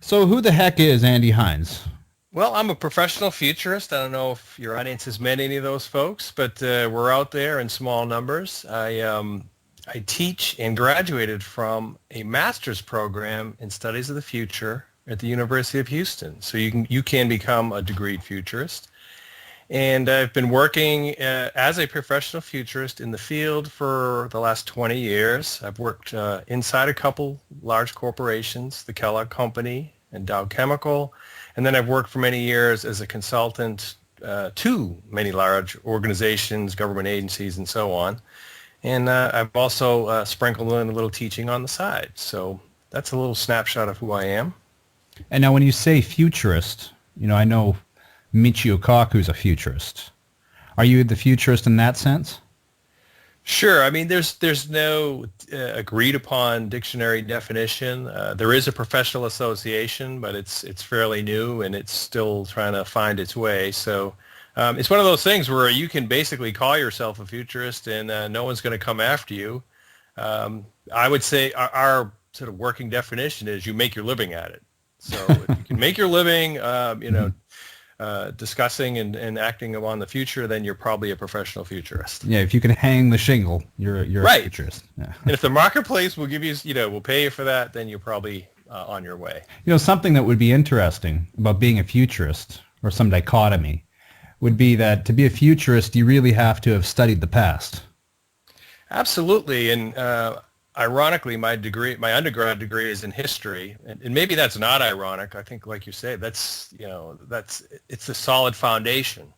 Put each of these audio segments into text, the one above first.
So who the heck is Andy Hines? Well, I'm a professional futurist. I don't know if your audience has met any of those folks, but we're out there in small numbers. I teach and graduated from a master's program in studies of the future at the University of Houston. So you can become a degreed futurist. And I've been working as a professional futurist in the field for the last 20 years. I've worked inside a couple large corporations, the Kellogg Company and Dow Chemical. And then I've worked for many years as a consultant to many large organizations, government agencies, and so on. And I've also sprinkled in a little teaching on the side. So that's a little snapshot of who I am. And now when you say futurist, I know Michio Kaku's a futurist. Are you the futurist in that sense? Sure. I mean, there's no agreed upon dictionary definition. There is a professional association, but it's fairly new and it's still trying to find its way. So it's one of those things where you can basically call yourself a futurist and no one's going to come after you. I would say our sort of working definition is you make your living at it. So if you can make your living, discussing and acting upon the future, then you're probably a professional futurist. Yeah, if you can hang the shingle, you're right. A futurist. Yeah. And if the marketplace will give you, will pay you for that, then you're probably on your way. Something that would be interesting about being a futurist, or some dichotomy, would be that to be a futurist, you really have to have studied the past. Absolutely, and ironically, my undergrad degree is in history, and maybe that's not ironic. I think, like you say, it's a solid foundation.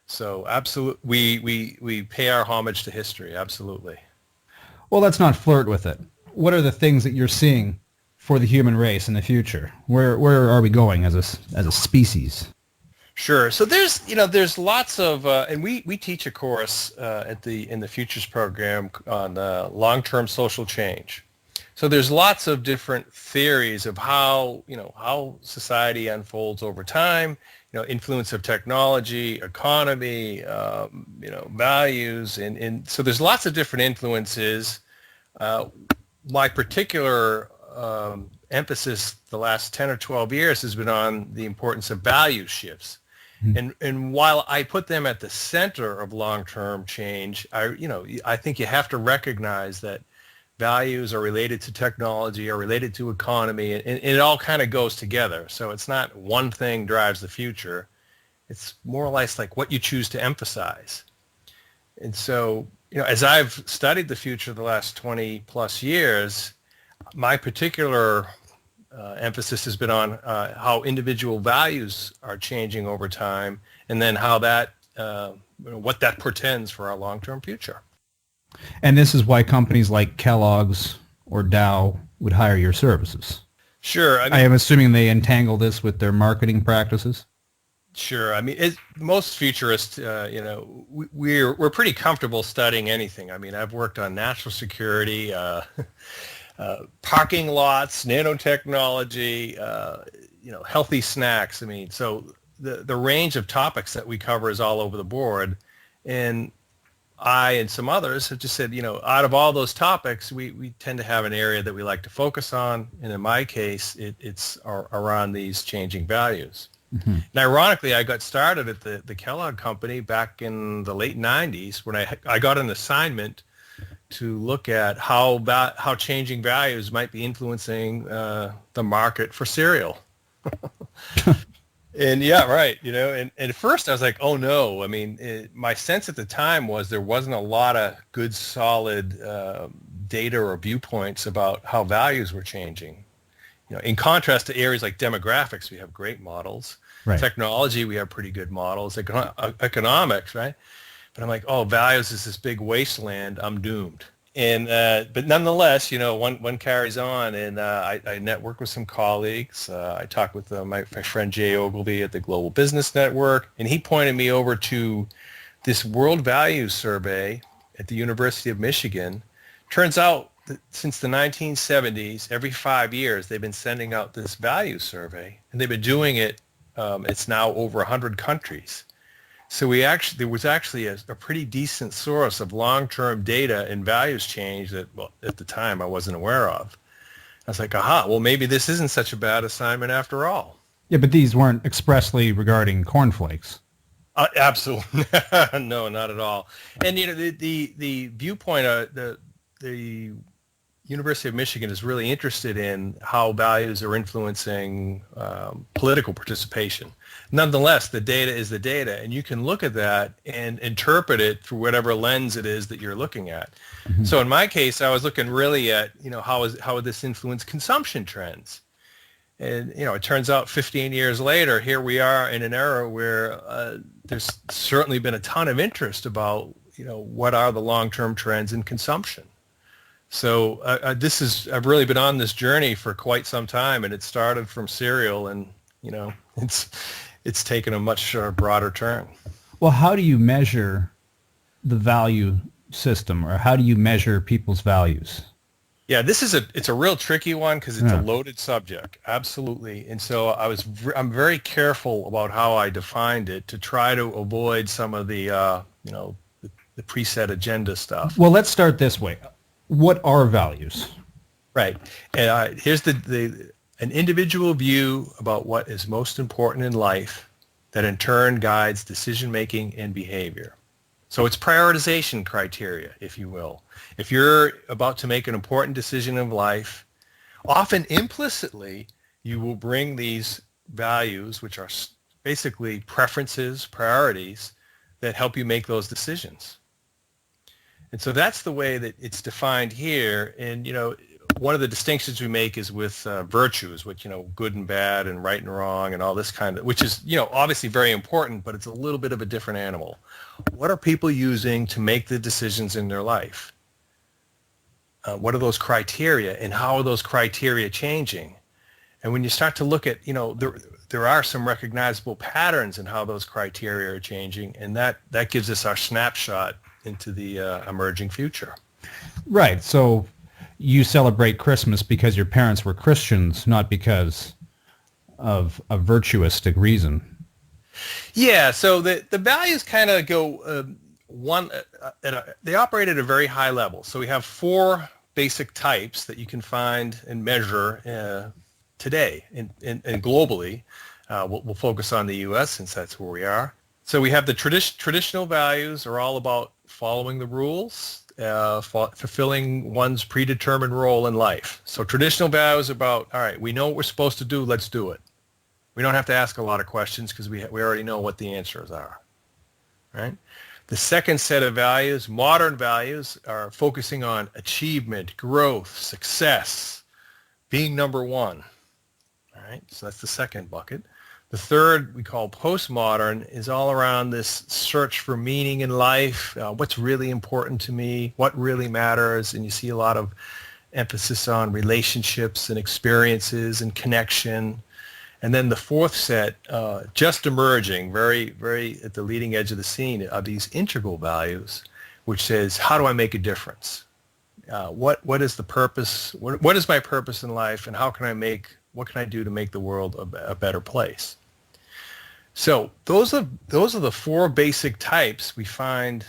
So, absolutely, we pay our homage to history. Absolutely. Well, let's not flirt with it. What are the things that you're seeing for the human race in the future? Where are we going as a species? Sure. So there's lots of, and we teach a course in the Futures program on long-term social change. So there's lots of different theories of how society unfolds over time, influence of technology, economy, values, and so there's lots of different influences. My particular emphasis the last 10 or 12 years has been on the importance of value shifts. And while I put them at the center of long-term change, I think you have to recognize that values are related to technology, are related to economy, and it all kind of goes together. So it's not one thing drives the future. It's more or less like what you choose to emphasize. And so, as I've studied the future the last 20 plus years, my particular emphasis has been on how individual values are changing over time, and then how that, what that portends for our long-term future. And this is why companies like Kellogg's or Dow would hire your services. Sure. I am assuming they entangle this with their marketing practices. Sure. I mean, most futurists, we're pretty comfortable studying anything. I mean, I've worked on national security, parking lots, nanotechnology, healthy snacks. I mean, so the range of topics that we cover is all over the board. And I and some others have just said, out of all those topics, we tend to have an area that we like to focus on. And in my case, it's around these changing values. Mm-hmm. And ironically, I got started at the Kellogg Company back in the late 90s when I got an assignment to look at how changing values might be influencing the market for cereal. And yeah, right. And at first I was like, oh no. I mean, my sense at the time was there wasn't a lot of good, solid data or viewpoints about how values were changing. In contrast to areas like demographics, we have great models. Right. Technology, we have pretty good models. Economics, right? But I'm like, oh, values is this big wasteland. I'm doomed. And but nonetheless, one carries on, and I network with some colleagues. I talked with my friend Jay Ogilvy at the Global Business Network, and he pointed me over to this World Values Survey at the University of Michigan. Turns out that since the 1970s, every 5 years, they've been sending out this values survey, and they've been doing it. It's now over 100 countries. So there was actually a pretty decent source of long-term data and values change that, well, at the time I wasn't aware of. I was like, aha, well, maybe this isn't such a bad assignment after all. Yeah, but these weren't expressly regarding cornflakes. Absolutely. No, not at all. And, the viewpoint, the University of Michigan is really interested in how values are influencing political participation. Nonetheless, the data is the data, and you can look at that and interpret it through whatever lens it is that you're looking at. Mm-hmm. So in my case, I was looking really at, how would this influence consumption trends? And, it turns out 15 years later, here we are in an era where there's certainly been a ton of interest about, what are the long-term trends in consumption. So I've really been on this journey for quite some time, and it started from cereal, and it's taken a much broader turn. Well, how do you measure the value system, or how do you measure people's values? Yeah, it's a real tricky one because it's a loaded subject, absolutely. And so I'm very careful about how I defined it to try to avoid some of the the preset agenda stuff. Well, let's start this way. What are values? Right. And here's an individual view about what is most important in life that in turn guides decision-making and behavior. So it's prioritization criteria, if you will. If you're about to make an important decision of life, often implicitly, you will bring these values, which are basically preferences, priorities, that help you make those decisions. And so that's the way that it's defined here. And, one of the distinctions we make is with virtues, which, good and bad and right and wrong and all this kind of, which is, obviously very important, but it's a little bit of a different animal. What are people using to make the decisions in their life? What are those criteria, and how are those criteria changing? And when you start to look at, there are some recognizable patterns in how those criteria are changing, and that gives us our snapshot into the emerging future. Right. So you celebrate Christmas because your parents were Christians, not because of a virtuistic reason. Yeah. So the values kind of go they operate at a very high level. So we have 4 basic types that you can find and measure today and globally. We'll focus on the U.S. since that's where we are. So we have the traditional values are all about following the rules, fulfilling one's predetermined role in life. So traditional values are about, all right, we know what we're supposed to do, let's do it. We don't have to ask a lot of questions because we already know what the answers are, right? The second set of values, modern values, are focusing on achievement, growth, success, being number one, all right? So that's the second bucket. The third, we call postmodern, is all around this search for meaning in life, what's really important to me, what really matters, and you see a lot of emphasis on relationships and experiences and connection. And then the fourth set, just emerging, very, very at the leading edge of the scene, are these integral values, which says, how do I make a difference? What is the purpose? What is my purpose in life, and what can I do to make the world a better place? So those are the 4 basic types we find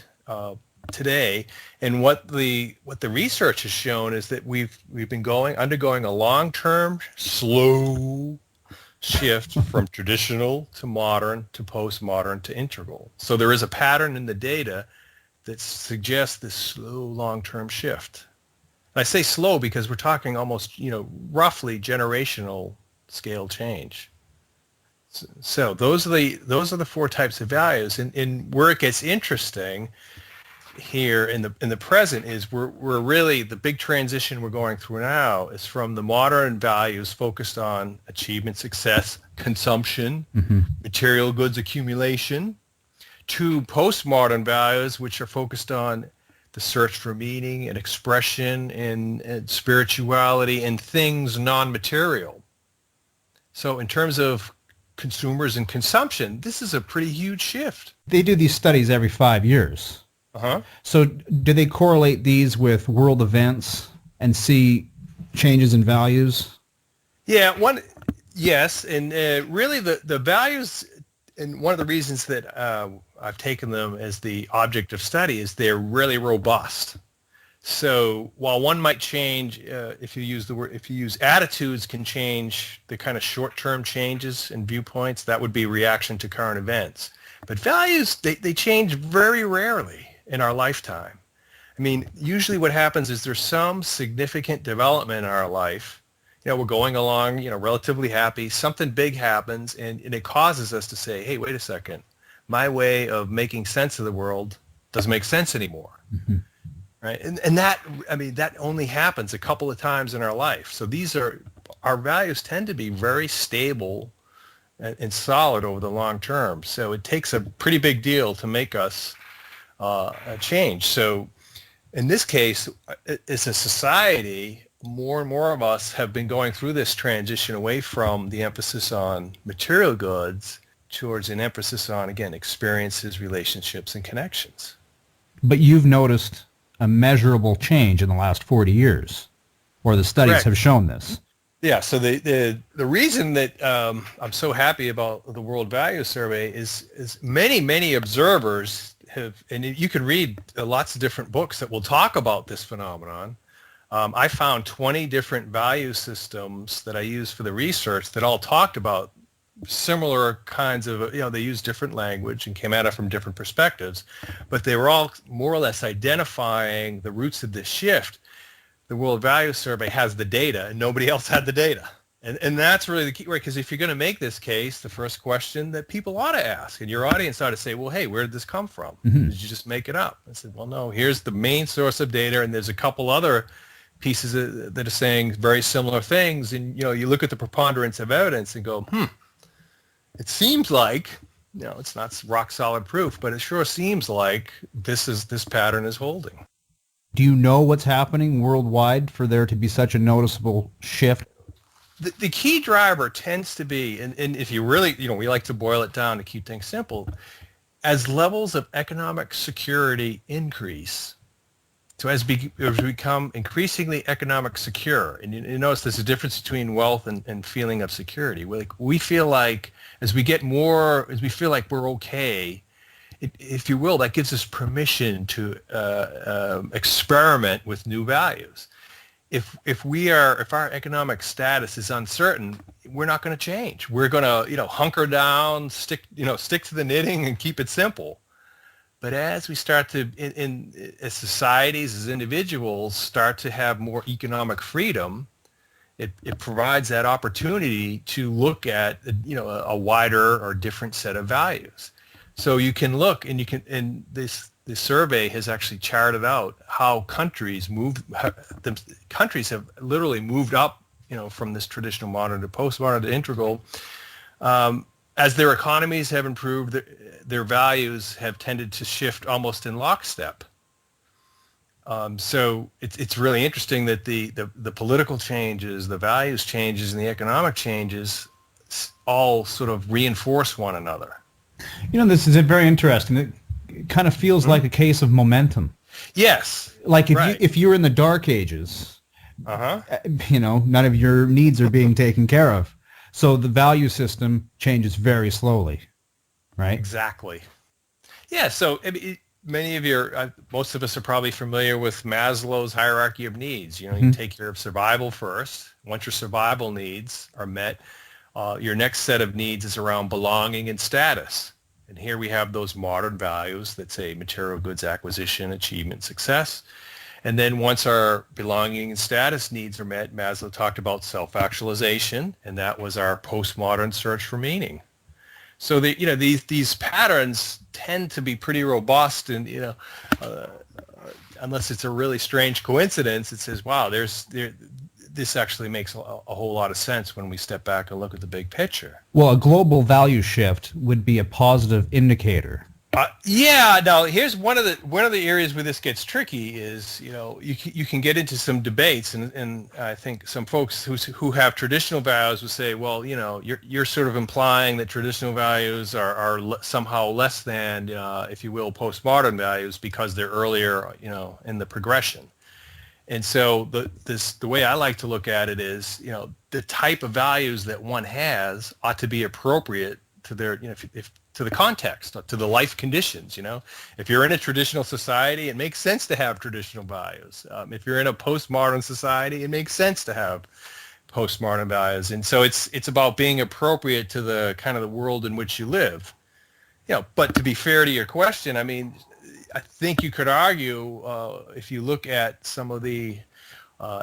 today, and what the research has shown is that we've been undergoing a long-term, slow shift from traditional to modern to postmodern to integral. So there is a pattern in the data that suggests this slow long-term shift. And I say slow because we're talking almost, roughly generational scale change. So those are the 4 types of values, and where it gets interesting here in the present is we're really, the big transition we're going through now is from the modern values focused on achievement, success, consumption, material goods accumulation, to postmodern values which are focused on the search for meaning and expression and spirituality and things non-material. So in terms of consumers and consumption, this is a pretty huge shift. They do these studies every 5 years. So do they correlate these with world events and see changes in values? Yeah, yes, and really the values, and one of the reasons that I've taken them as the object of study is they're really robust. So while one might change, if you use attitudes can change the kind of short-term changes in viewpoints, that would be reaction to current events. But values, they change very rarely in our lifetime. I mean, usually what happens is there's some significant development in our life. We're going along, relatively happy. Something big happens, and it causes us to say, hey, wait a second. My way of making sense of the world doesn't make sense anymore. Mm-hmm. Right? And that only happens a couple of times in our life. So our values tend to be very stable and solid over the long term. So it takes a pretty big deal to make us change. So in this case, as a society, more and more of us have been going through this transition away from the emphasis on material goods towards an emphasis on, again, experiences, relationships, and connections. But you've noticed a measurable change in the last 40 years, or the studies Correct. Have shown this. Yeah, so the reason that I'm so happy about the World Values Survey is many observers have, and you can read lots of different books that will talk about this phenomenon. I found 20 different value systems that I used for the research that all talked about similar kinds of, they used different language and came at it from different perspectives, but they were all more or less identifying the roots of this shift. The World Values Survey has the data, and nobody else had the data. And that's really the key, right? Because if you're going to make this case, the first question that people ought to ask, and your audience ought to say, well, hey, where did this come from? Mm-hmm. Did you just make it up? I said, well, no, here's the main source of data, and there's a couple other pieces that are saying very similar things. And, you look at the preponderance of evidence and go, it seems like, it's not rock solid proof, but it sure seems like this pattern is holding. Do you know what's happening worldwide for there to be such a noticeable shift? The key driver tends to be, and if you really, we like to boil it down to keep things simple, as levels of economic security increase, so as we become increasingly economic secure, and you notice there's a difference between wealth and feeling of security. We feel like as we feel like we're okay, if you will, that gives us permission to experiment with new values. If our economic status is uncertain, we're not going to change. We're going to hunker down, stick to the knitting and keep it simple. But as we start to, as societies, as individuals, start to have more economic freedom, it provides that opportunity to look at a wider or different set of values. So you can look, and this survey has actually charted out how countries have literally moved up, from this traditional modern to postmodern to integral. As their economies have improved, their values have tended to shift almost in lockstep. So it's really interesting that the political changes, the values changes, and the economic changes all sort of reinforce one another. This is very interesting. It kind of feels like a case of momentum. Yes. Like if you're in the Dark Ages, none of your needs are being taken care of. So the value system changes very slowly, right? Exactly. Yeah. So most of us are probably familiar with Maslow's hierarchy of needs. You take care of survival first. Once your survival needs are met, your next set of needs is around belonging and status. And here we have those modern values that say material goods acquisition, achievement, success. And then once our belonging and status needs are met, Maslow talked about self-actualization, and that was our postmodern search for meaning. So these patterns tend to be pretty robust, and unless it's a really strange coincidence, it says, wow, this actually makes a whole lot of sense when we step back and look at the big picture. Well, a global value shift would be a positive indicator. Now here's one of the areas where this gets tricky is, you can get into some debates, and I think some folks who have traditional values will say, well, you're sort of implying that traditional values are somehow less than, if you will, postmodern values because they're earlier, in the progression. And so the way I like to look at it is, the type of values that one has ought to be appropriate their, if to the context, to the life conditions. If you're in a traditional society, it makes sense to have traditional values. If you're in a postmodern society, it makes sense to have postmodern values. And so it's about being appropriate to the kind of the world in which you live. But to be fair to your question, I mean, I think you could argue if you look at some of the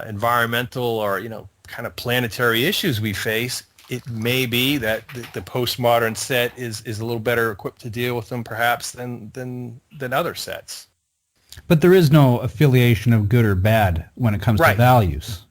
environmental or kind of planetary issues we face, it may be that the postmodern set is a little better equipped to deal with them perhaps than other sets. But there is no affiliation of good or bad when it comes to values.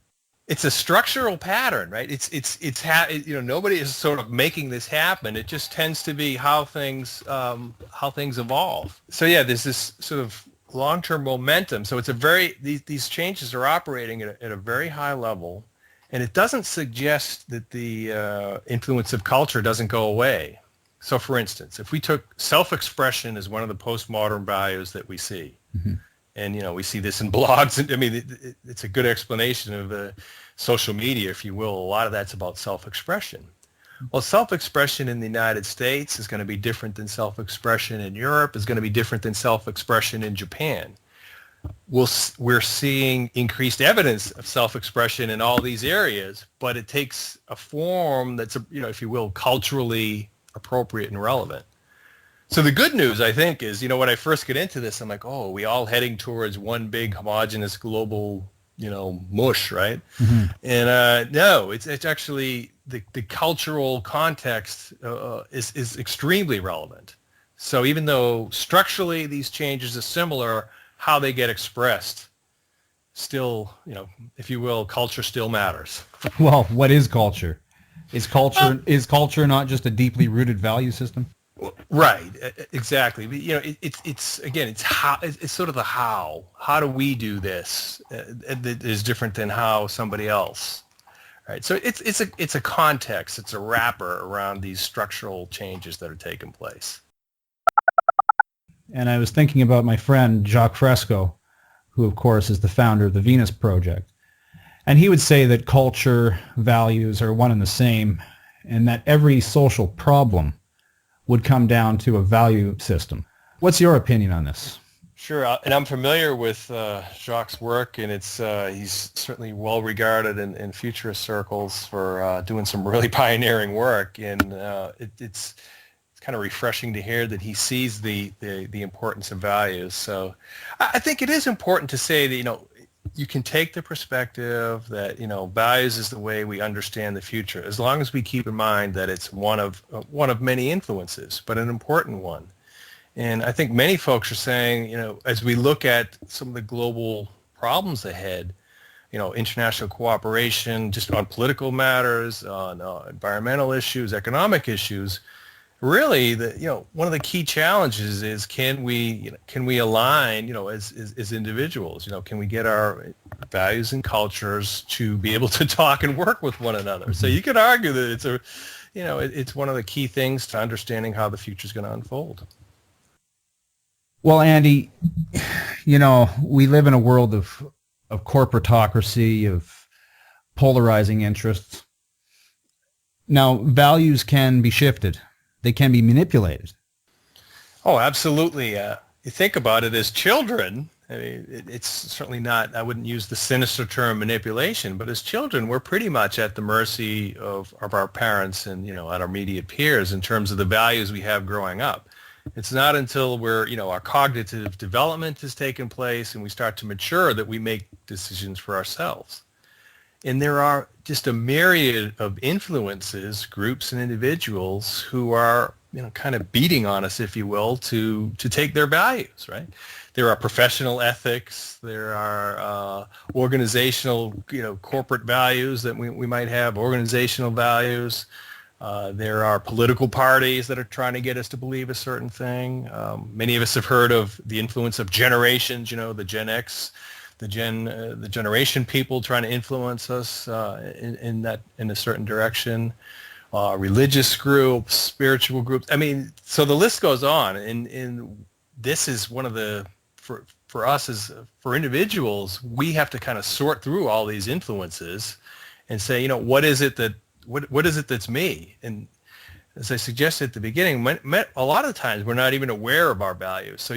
It's a structural pattern, right? Nobody is sort of making this happen. It just tends to be how things evolve. So yeah, there's this sort of long-term momentum. So these changes are operating at a very high level, and it doesn't suggest that the influence of culture doesn't go away. So for instance, if we took self-expression as one of the postmodern values that we see, and we see this in blogs, and I mean, it's a good explanation of social media, if you will. A lot of that's about self-expression. Well, self-expression in the United States is going to be different than self-expression in Europe, is going to be different than self-expression in Japan. We're seeing increased evidence of self-expression in all these areas, but it takes a form that's, if you will, culturally appropriate and relevant. So the good news, I think, is, when I first get into this, I'm like, oh, are we all heading towards one big homogenous global, mush, right? Mm-hmm. And no, it's actually the cultural context is extremely relevant. So even though structurally these changes are similar, how they get expressed still, if you will, culture still matters. Well, what is culture? Is culture not just a deeply rooted value system? Right, exactly. But, it's how, it's sort of the how. How do we do this? That is different than how somebody else. Right. So it's a context. It's a wrapper around these structural changes that are taking place. And I was thinking about my friend Jacques Fresco, who of course is the founder of the Venus Project, and he would say that culture, values are one and the same, and that every social problem would come down to a value system. What's your opinion on this? Sure, and I'm familiar with Jacques' work, and he's certainly well regarded in futurist circles for doing some really pioneering work, and it's kind of refreshing to hear that he sees the importance of values. So I think it is important to say that you can take the perspective that values is the way we understand the future, as long as we keep in mind that it's one of many influences, but an important one. And I think many folks are saying, as we look at some of the global problems ahead, international cooperation, just on political matters, on environmental issues, economic issues, really, one of the key challenges is can we align, as individuals, can we get our values and cultures to be able to talk and work with one another? So you could argue that it's one of the key things to understanding how the future is going to unfold. Well, Andy, we live in a world of corporatocracy, of polarizing interests. Now, values can be shifted. They can be manipulated. Oh, absolutely. You think about it as children. I mean, it's certainly not, I wouldn't use the sinister term manipulation, but as children, we're pretty much at the mercy of our parents and, our immediate peers in terms of the values we have growing up. It's not until our cognitive development has taken place and we start to mature that we make decisions for ourselves. And there are just a myriad of influences, groups and individuals who are, kind of beating on us, if you will, to take their values, right? There are professional ethics. There are organizational, corporate values that we might have, organizational values. There are political parties that are trying to get us to believe a certain thing. Many of us have heard of the influence of generations, the Gen X, the generation people trying to influence us in a certain direction, religious groups, spiritual groups. I mean, so the list goes on, and this is one of the for us as for individuals, we have to kind of sort through all these influences and say, what is it that's me? And as I suggested at the beginning, a lot of the times we're not even aware of our values. So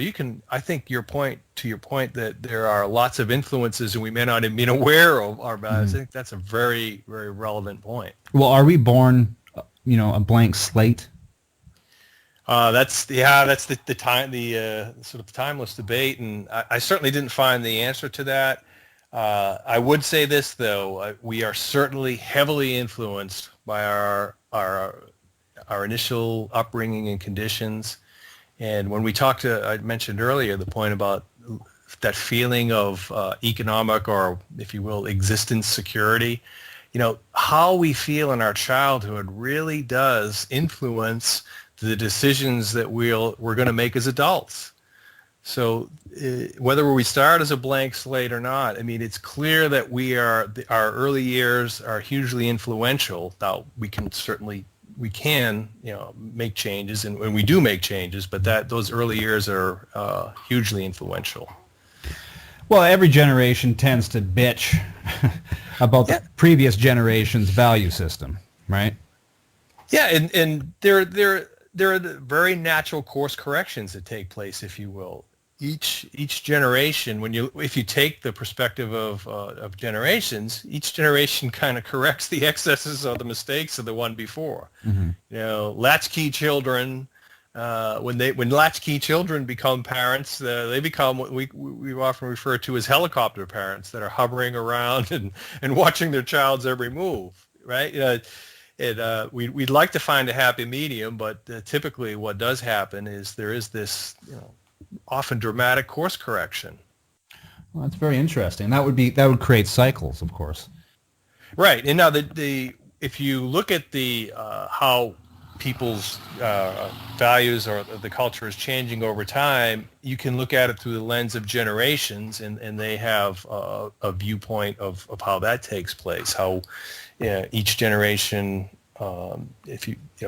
I think your point that there are lots of influences and we may not even be aware of our values, I think that's a very, very relevant point. Well, are we born, a blank slate? That's the sort of timeless debate, and I certainly didn't find the answer to that. I would say this though: we are certainly heavily influenced by our initial upbringing and conditions. And when we I mentioned earlier the point about that feeling of economic, or if you will, existence security. How we feel in our childhood really does influence the decisions that we're going to make as adults. So whether we start as a blank slate or not, I mean, it's clear that our early years are hugely influential. Now, we can make changes, and we do make changes, but those early years are hugely influential. Well, every generation tends to bitch about the previous generation's value system, right? Yeah, and there are the very natural course corrections that take place, if you will. Each generation, if you take the perspective of generations, each generation kind of corrects the excesses or the mistakes of the one before. Mm-hmm. Latchkey children, when latchkey children become parents, they become what we often refer to as helicopter parents that are hovering around and watching their child's every move, right? We'd like to find a happy medium, but typically what does happen is there is this, often dramatic course correction. Well, that's very interesting. That would create cycles, of course. Right. And now if you look at how people's values or the culture is changing over time, you can look at it through the lens of generations, and they have a viewpoint of how that takes place, how each generation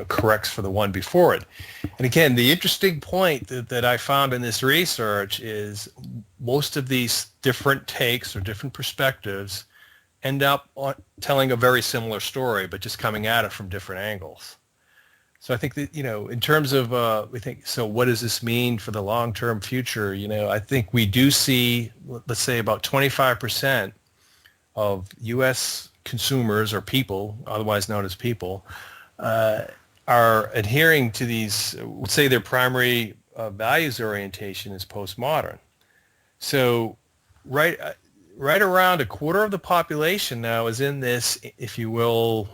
corrects for the one before it. And again, the interesting point that I found in this research is most of these different takes or different perspectives end up telling a very similar story, but just coming at it from different angles. So I think that, in terms of, what does this mean for the long-term future? I think we do see, let's say about 25% of U.S. consumers, or people, otherwise known as people, are adhering to these, let's say their primary values orientation is postmodern. So right around a quarter of the population now is in this, if you will,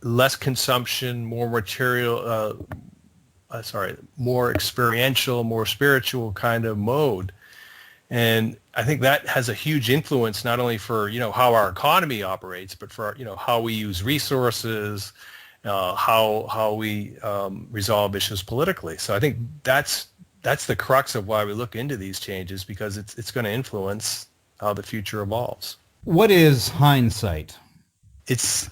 less consumption, more material, more experiential, more spiritual kind of mode. And I think that has a huge influence not only for, how our economy operates, but for, how we use resources, how we resolve issues politically. So I think that's the crux of why we look into these changes, because it's going to influence how the future evolves. What is hindsight? It's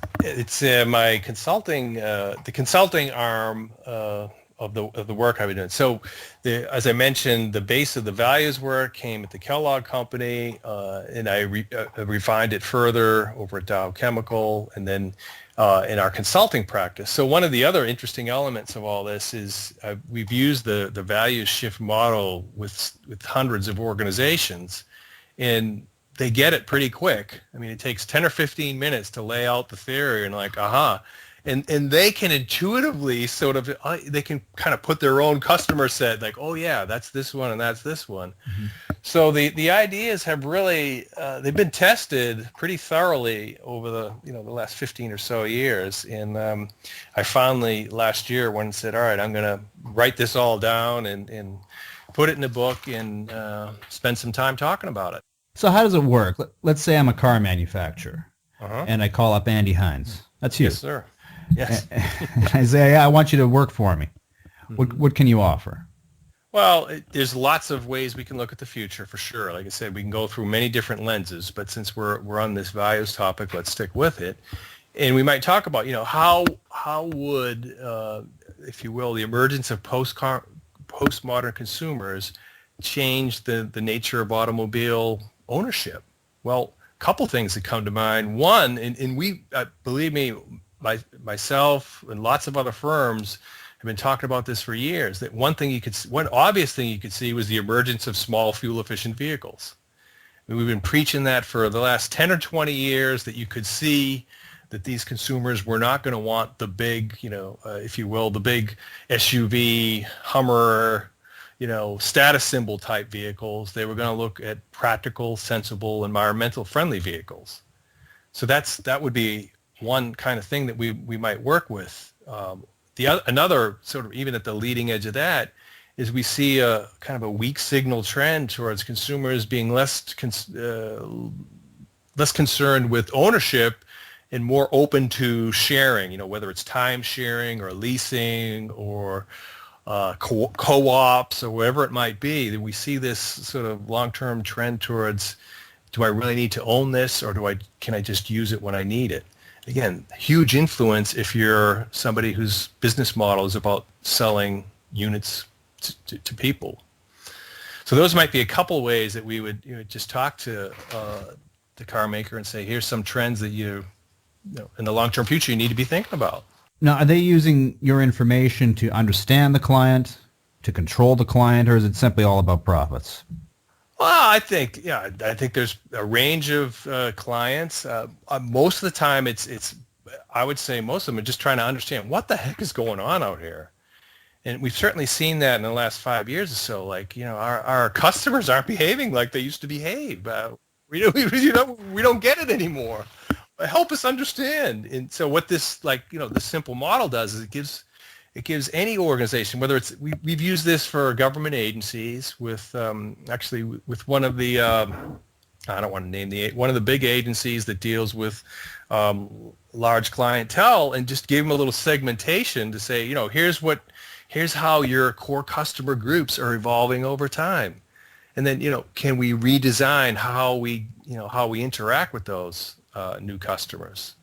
my consulting, the consulting arm of the work I've been doing. So, as I mentioned, the base of the values work came at the Kellogg Company, and I refined it further over at Dow Chemical, and then in our consulting practice. So one of the other interesting elements of all this is we've used the values shift model with hundreds of organizations, and they get it pretty quick. I mean, it takes 10 or 15 minutes to lay out the theory and and they can intuitively they can kind of put their own customer set, like, oh yeah, that's this one and that's this one. Mm-hmm. So the ideas have really, they've been tested pretty thoroughly over the last 15 or so years. And I finally last year went and said, all right, I'm going to write this all down and put it in a book and spend some time talking about it. So how does it work? Let's say I'm a car manufacturer, and I call up Andy Hines. That's you. Yes, sir. Yes. And I say, yeah, I want you to work for me. What can you offer? Well, there's lots of ways we can look at the future, for sure. Like I said, we can go through many different lenses, but since we're on this values topic, let's stick with it. And we might talk about, how would, if you will, the emergence of postmodern consumers change the nature of automobile ownership? Well, a couple things that come to mind. One, and we, believe me, myself and lots of other firms have been talking about this for years, that one obvious thing you could see was the emergence of small fuel efficient vehicles. I mean, we've been preaching that for the last 10 or 20 years, that you could see that these consumers were not going to want the big, if you will, the big SUV, Hummer, status symbol type vehicles. They were going to look at practical, sensible, environmental friendly vehicles. So that would be one kind of thing that we might work with. Another sort of, even at the leading edge of that, is we see a kind of a weak signal trend towards consumers being less concerned with ownership and more open to sharing, whether it's time sharing or leasing or co-ops or whatever it might be. That we see this sort of long-term trend towards, do I really need to own this, or can I just use it when I need it? Again, huge influence if you're somebody whose business model is about selling units to people. So those might be a couple ways that we would just talk to the car maker and say, here's some trends that in the long-term future you need to be thinking about. Now, are they using your information to understand the client, to control the client, or is it simply all about profits? Well, I think there's a range of clients. Most of the time, I would say most of them are just trying to understand what the heck is going on out here. And we've certainly seen that in the last 5 years or so. Like, our customers aren't behaving like they used to behave. We don't get it anymore. Help us understand. And so what this, this simple model does is it gives any organization, whether it's, we've used this for government agencies with with one of the, I don't want to name one of the big agencies that deals with large clientele, and just gave them a little segmentation to say, here's how your core customer groups are evolving over time. And then, can we redesign how we interact with those new customers?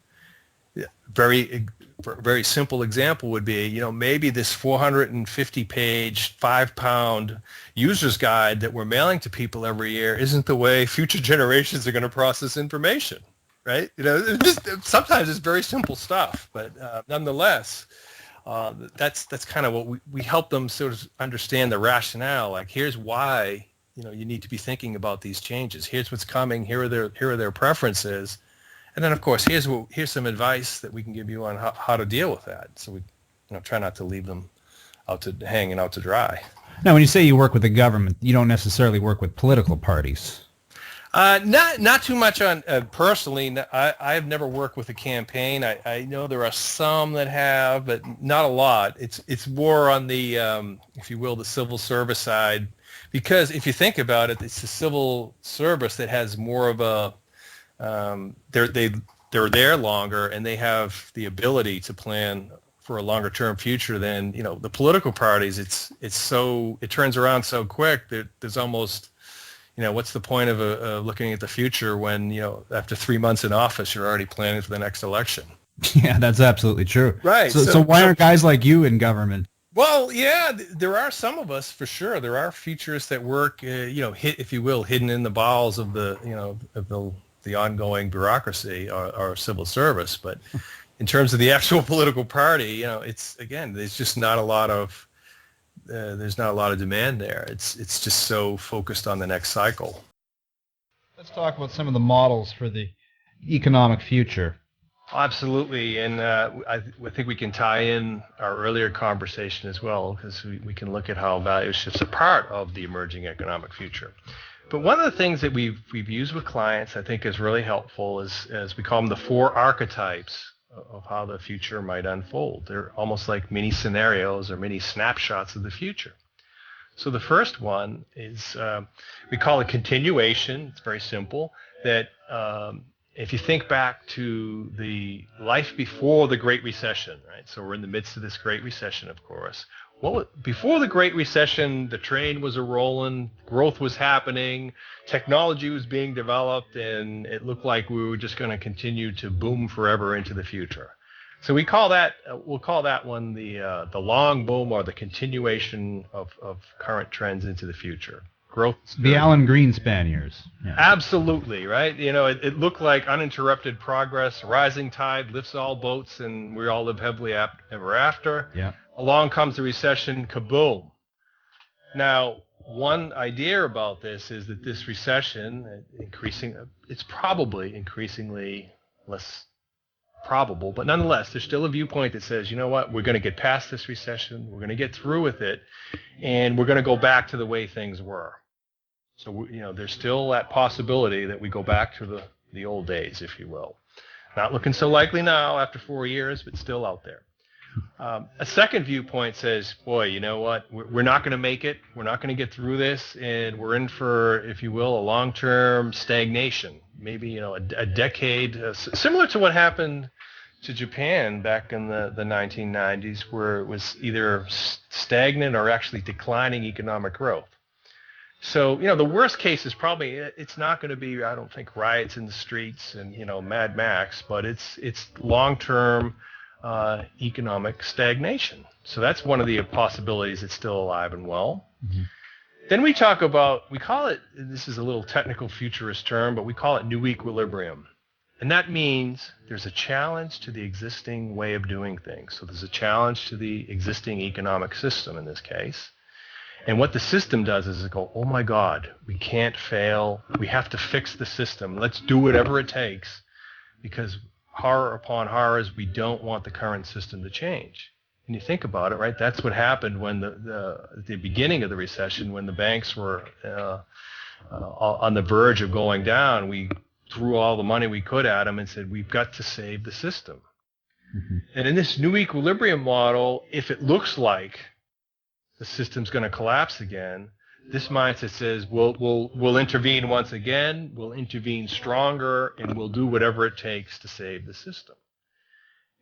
Very simple example would be, maybe this 450-page, 5-pound user's guide that we're mailing to people every year isn't the way future generations are going to process information, right? Sometimes it's very simple stuff, but nonetheless, that's kind of what we help them sort of understand the rationale. Like, here's why you need to be thinking about these changes. Here's what's coming. Here are their preferences. And then, of course, here's some advice that we can give you on how to deal with that. So we try not to leave them hanging out to dry. Now, when you say you work with the government, you don't necessarily work with political parties. Not too much on personally. I've never worked with a campaign. I know there are some that have, but not a lot. It's more on the, if you will, the civil service side, because if you think about it, it's the civil service that has more of a they're there longer, and they have the ability to plan for a longer term future than the political parties. It turns around so quick that there's almost what's the point of looking at the future when after 3 months in office you're already planning for the next election. Yeah, that's absolutely true. Right. So why aren't guys like you in government? Well, yeah, there are some of us for sure. There are futurists that work, if you will, hidden in the bowels of the ongoing bureaucracy or civil service. But in terms of the actual political party, there's just not a lot of demand there. It's just so focused on the next cycle. Let's talk about some of the models for the economic future. Absolutely, and I think we can tie in our earlier conversation as well, because we can look at how value shifts are part of the emerging economic future. But one of the things that we've used with clients, I think, is really helpful is, as we call them, the 4 archetypes of how the future might unfold. They're almost like mini scenarios or mini snapshots of the future. So the first one is, we call it continuation. It's very simple. That if you think back to the life before the Great Recession, right? So we're in the midst of this Great Recession, of course. Well, before the Great Recession, the train was a-rolling, growth was happening, technology was being developed, and it looked like we were just going to continue to boom forever into the future. So we'll call that one the long boom, or the continuation of current trends into the future. growth. The Alan Greenspan years. Yeah. Absolutely, right? It looked like uninterrupted progress, rising tide lifts all boats, and we all live happily ever after. Yeah. Along comes the recession, kaboom. Now, one idea about this is that this recession, it's probably increasingly less probable, but nonetheless, there's still a viewpoint that says, you know what, we're going to get past this recession, we're going to get through with it, and we're going to go back to the way things were. So, there's still that possibility that we go back to the old days, if you will. Not looking so likely now after 4 years, but still out there. A second viewpoint says, boy, you know what, we're not going to make it, we're not going to get through this, and we're in for, if you will, a long-term stagnation. Maybe, a decade, similar to what happened to Japan back in the 1990s, where it was either stagnant or actually declining economic growth. So, the worst case is probably, it's not going to be, I don't think, riots in the streets and, Mad Max, but it's long-term economic stagnation. So that's one of the possibilities that's still alive and well. Mm-hmm. Then we talk about, we call it, this is a little technical futurist term, but we call it new equilibrium. And that means there's a challenge to the existing way of doing things. So there's a challenge to the existing economic system in this case. And what the system does is it go, oh my God, we can't fail. We have to fix the system. Let's do whatever it takes, because horror upon horrors, we don't want the current system to change. And you think about it, right? That's what happened when at the beginning of the recession, when the banks were on the verge of going down. We threw all the money we could at them and said, we've got to save the system. Mm-hmm. And in this new equilibrium model, if it looks like the system's going to collapse again, this mindset says we'll intervene once again, we'll intervene stronger, and we'll do whatever it takes to save the system.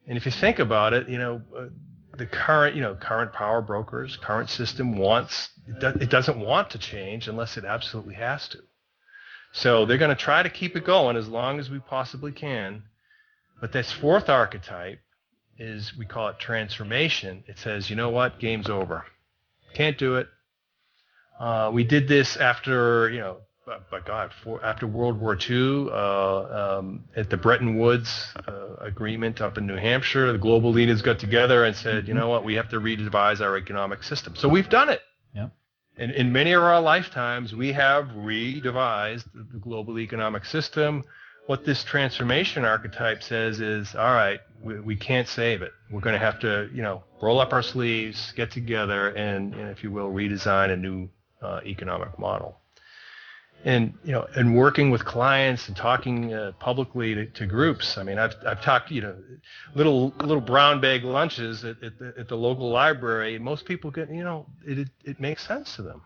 And if you think about it, the current power brokers, current system it doesn't want to change unless it absolutely has to. So they're going to try to keep it going as long as we possibly can. But this fourth archetype is, we call it transformation. It says, you know what, game's over. Can't do it. We did this after, after World War II, at the Bretton Woods agreement up in New Hampshire. The global leaders got together and said, you know what, we have to redevise our economic system. So we've done it. Yeah. And in many of our lifetimes, we have redevised the global economic system. What this transformation archetype says is, all right, we can't save it. We're going to have to, roll up our sleeves, get together, and if you will, redesign a new economic model. And and working with clients and talking publicly to groups. I mean, I've talked, little brown bag lunches at the local library. Most people get, it makes sense to them.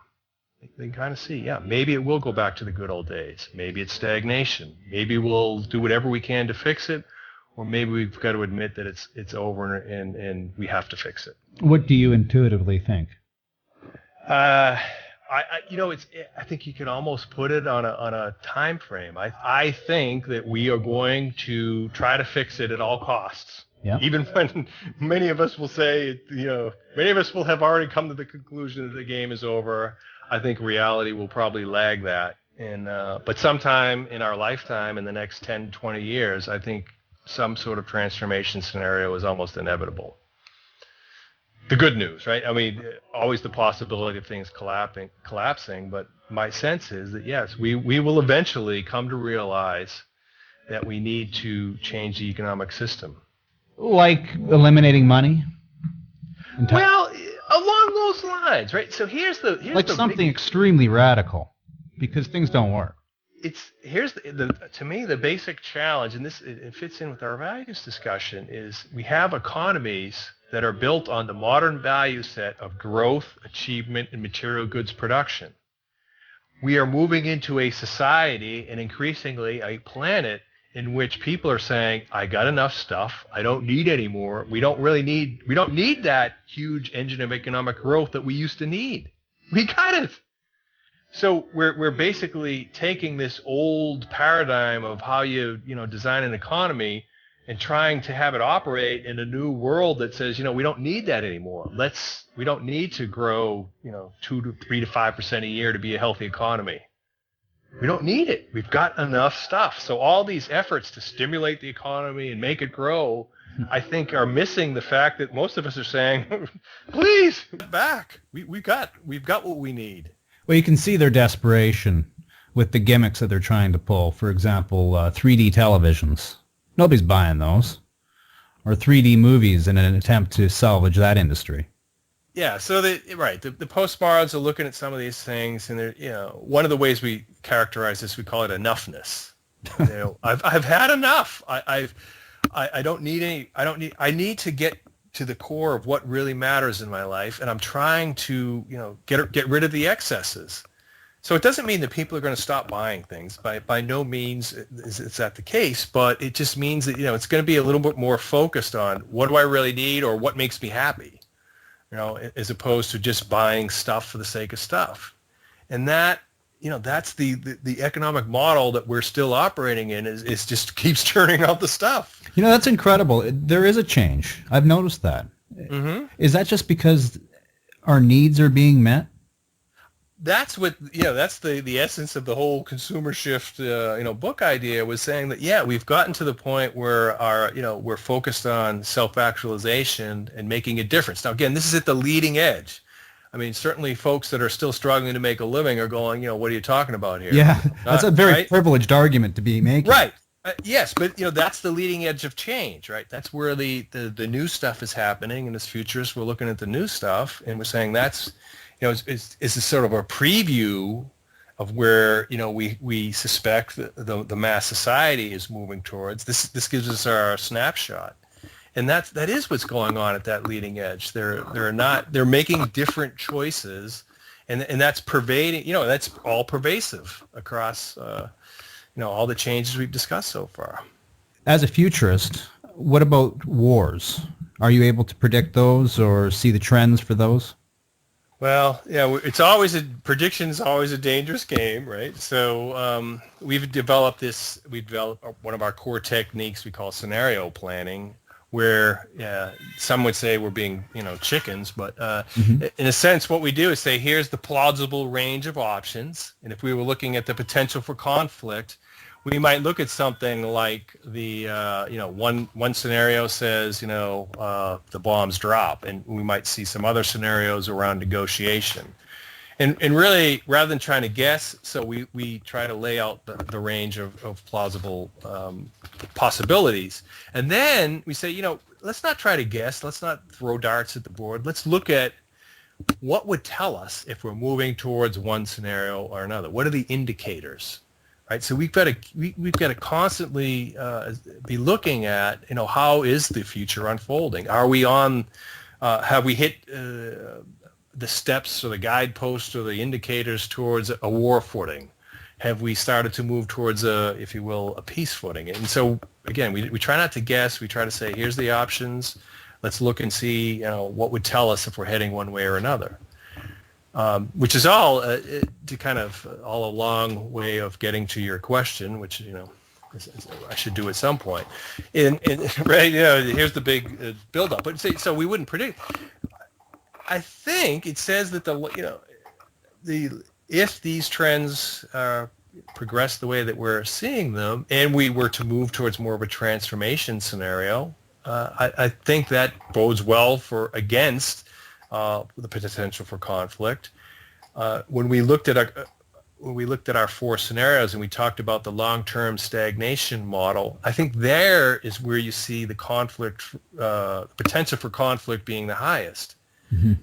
They kind of see, maybe it will go back to the good old days. Maybe it's stagnation. Maybe we'll do whatever we can to fix it, or maybe we've got to admit that it's over and we have to fix it. What do you intuitively think? I think you can almost put it on a time frame. I think that we are going to try to fix it at all costs. Yeah. Even when many of us will say, many of us will have already come to the conclusion that the game is over. I think reality will probably lag that. But sometime in our lifetime, in the next 10, 20 years, I think some sort of transformation scenario is almost inevitable. The good news, right? I mean, always the possibility of things collapsing, but my sense is that, yes, we will eventually come to realize that we need to change the economic system. Like eliminating money? Well, along those lines, right? So here's something extremely radical, because things don't work. Here's to me the basic challenge, and it fits in with our values discussion, is we have economies that are built on the modern value set of growth, achievement, and material goods production. We are moving into a society, and increasingly a planet, in which people are saying, I got enough stuff, I don't need any more. We don't need that huge engine of economic growth that we used to need. We got it. So we're basically taking this old paradigm of how you design an economy and trying to have it operate in a new world that says, we don't need that anymore. We don't need to grow, 2 to 3 to 5% a year to be a healthy economy. We don't need it. We've got enough stuff. So all these efforts to stimulate the economy and make it grow, I think, are missing the fact that most of us are saying, please, back. We've got what we need. Well, you can see their desperation with the gimmicks that they're trying to pull. For example, 3D televisions. Nobody's buying those. Or 3D movies in an attempt to salvage that industry. Yeah, so the postmoderns are looking at some of these things, and one of the ways we characterize this, we call it enoughness. I've had enough. I don't need any. I need to get to the core of what really matters in my life, and I'm trying to get rid of the excesses. So it doesn't mean that people are going to stop buying things. By no means is that the case, but it just means that it's going to be a little bit more focused on what do I really need or what makes me happy, as opposed to just buying stuff for the sake of stuff. And that that's the economic model that we're still operating in is just keeps churning out the stuff. That's incredible. There is a change. I've noticed that. Mm-hmm. Is that just because our needs are being met? That's what that's the essence of the whole consumer shift book idea, was saying that we've gotten to the point where we're focused on self-actualization and making a difference. Now again, this is at the leading edge. I mean, certainly folks that are still struggling to make a living are going, what are you talking about here? Yeah, that's a very privileged argument to be making. Right. Yes, but that's the leading edge of change, right? That's where the new stuff is happening, and as futurists, we're looking at the new stuff, and we're saying that's is a sort of a preview of where we suspect the mass society is moving towards. This gives us our snapshot, and that is what's going on at that leading edge. They're making different choices, and that's pervading. That's all pervasive across all the changes we've discussed so far. As a futurist, what about wars? Are you able to predict those or see the trends for those? Well, it's prediction is always a dangerous game, right? So we've developed one of our core techniques we call scenario planning, where some would say we're being, chickens, but in a sense, what we do is say, here's the plausible range of options, and if we were looking at the potential for conflict, we might look at something like the, one scenario says, the bombs drop, and we might see some other scenarios around negotiation. And really, rather than trying to guess, so we try to lay out the range of plausible possibilities. And then we say, let's not try to guess. Let's not throw darts at the board. Let's look at what would tell us if we're moving towards one scenario or another. What are the indicators? Right, so we've got to constantly be looking at how is the future unfolding? Are we on? Have we hit the steps or the guideposts or the indicators towards a war footing? Have we started to move towards if you will, a peace footing? And so again, we try not to guess. We try to say, here's the options. Let's look and see what would tell us if we're heading one way or another. Which is all to kind of all a long way of getting to your question, which I should do at some point. And right, here's the big build-up. But so we wouldn't predict. I think it says that if these trends progress the way that we're seeing them, and we were to move towards more of a transformation scenario, I think that bodes well against the potential for conflict. When we looked at our four scenarios and we talked about the long-term stagnation model, I think there is where you see the conflict, potential for conflict being the highest,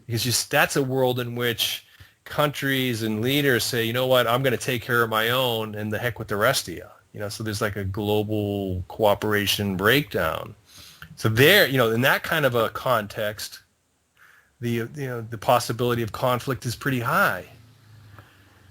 because that's a world in which countries and leaders say, you know what, I'm going to take care of my own, and the heck with the rest of you. So there's like a global cooperation breakdown. So there, in that kind of a context, the possibility of conflict is pretty high.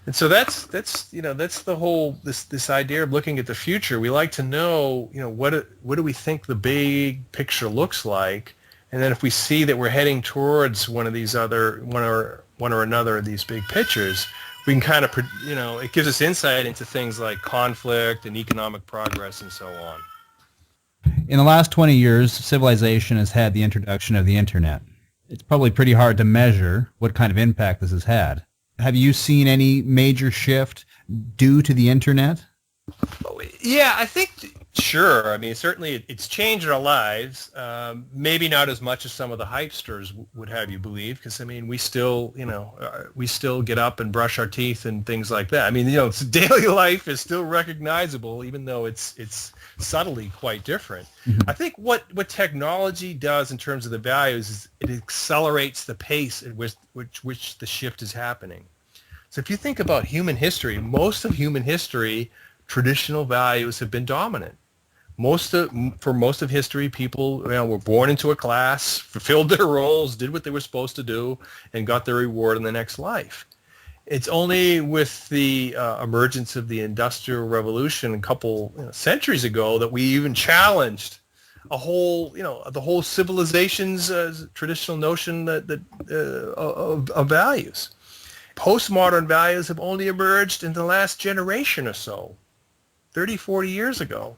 And so that's the whole this idea of looking at the future. We like to know, what do we think the big picture looks like, and then if we see that we're heading towards one or another of these big pictures, we can kind of it gives us insight into things like conflict and economic progress and so on. In the last 20 years, civilization has had the introduction of the internet. It's probably pretty hard to measure what kind of impact this has had. Have you seen any major shift due to the internet? Yeah, I think, sure. I mean, certainly it's changed our lives. Maybe not as much as some of the hypesters would have you believe, because, I mean, we still get up and brush our teeth and things like that. I mean, daily life is still recognizable, even though it's subtly quite different. Mm-hmm. I think what technology does in terms of the values is it accelerates the pace at which the shift is happening. So if you think about human history, most of human history, traditional values have been dominant. For most of history, people were born into a class, fulfilled their roles, did what they were supposed to do, and got their reward in the next life. It's only with the emergence of the Industrial Revolution a couple centuries ago that we even challenged the whole civilization's traditional notion of values. Postmodern values have only emerged in the last generation or so, 30, 40 years ago.